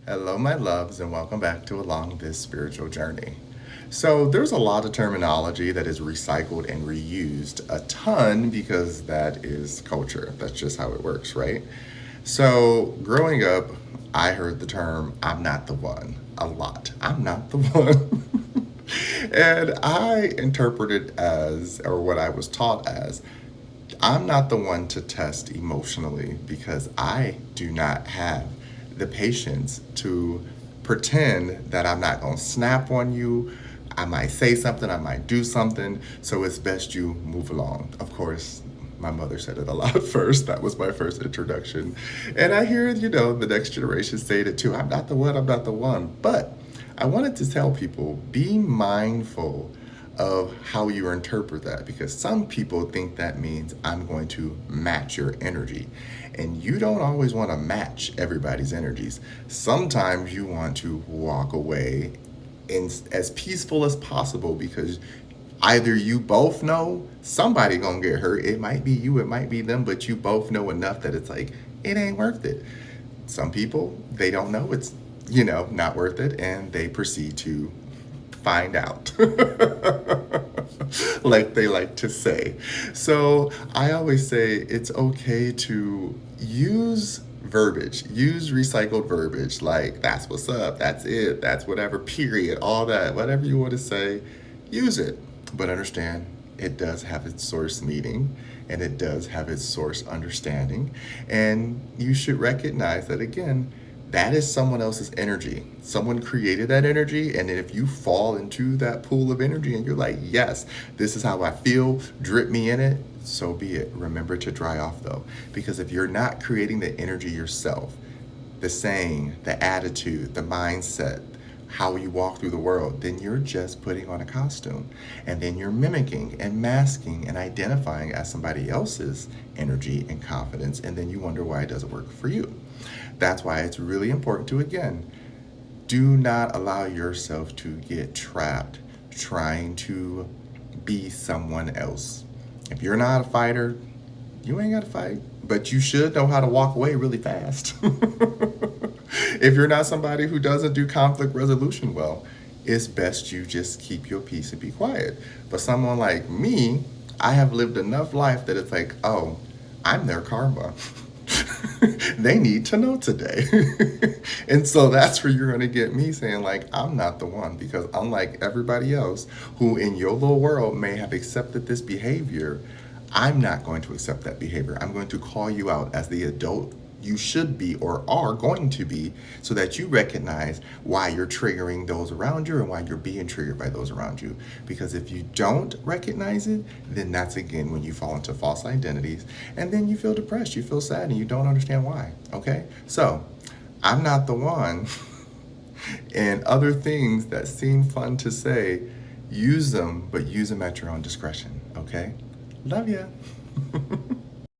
Hello, my loves, and welcome back to Along This Spiritual Journey. So, there's a lot of terminology that is recycled and reused a ton because that is culture. That's just how it works, right? So, growing up, I heard the term, I'm not the one, a lot. I'm not the one. And I interpret it as, or what I was taught as, I'm not the one to test emotionally because I do not have the patience to pretend that I'm not going to snap on you. I might say something, I might do something, so it's best you move along. Of course, my mother said it a lot first. That was my first introduction. And I hear, the next generation say it too. I'm not the one, I'm not the one. But I wanted to tell people be mindful of how you interpret that because some people think that means I'm going to match your energy. And you don't always want to match everybody's energies. Sometimes you want to walk away in as peaceful as possible because either you both know somebody gonna get hurt. It might be you, it might be them, but you both know enough that it's like it ain't worth it. Some people, they don't know it's not worth it, and they proceed to find out, like they like to say. So I always say it's okay to use verbiage, use recycled verbiage, like that's what's up, that's it, that's whatever, period, all that, whatever you want to say, use it. But understand it does have its source meaning and it does have its source understanding. And you should recognize that again, that is someone else's energy. Someone created that energy, and if you fall into that pool of energy and you're like, yes, this is how I feel, drip me in it, so be it. Remember to dry off though, because if you're not creating the energy yourself, the saying, the attitude, the mindset, how you walk through the world, then you're just putting on a costume. And then you're mimicking and masking and identifying as somebody else's energy and confidence. And then you wonder why it doesn't work for you. That's why it's really important to, again, do not allow yourself to get trapped trying to be someone else. If you're not a fighter, you ain't got to fight, but you should know how to walk away really fast. If you're not somebody who doesn't do conflict resolution well, it's best you just keep your peace and be quiet. But someone like me, I have lived enough life that it's like, oh, I'm their karma. They need to know today. And so that's where you're going to get me saying, like, I'm not the one, because unlike everybody else who in your little world may have accepted this behavior, I'm not going to accept that behavior. I'm going to call you out as the adult you should be or are going to be so that you recognize why you're triggering those around you and why you're being triggered by those around you. Because if you don't recognize it, then that's again when you fall into false identities and then you feel depressed, you feel sad, and you don't understand why. Okay? So, I'm not the one. And other things that seem fun to say, use them, but use them at your own discretion. Okay? Love ya.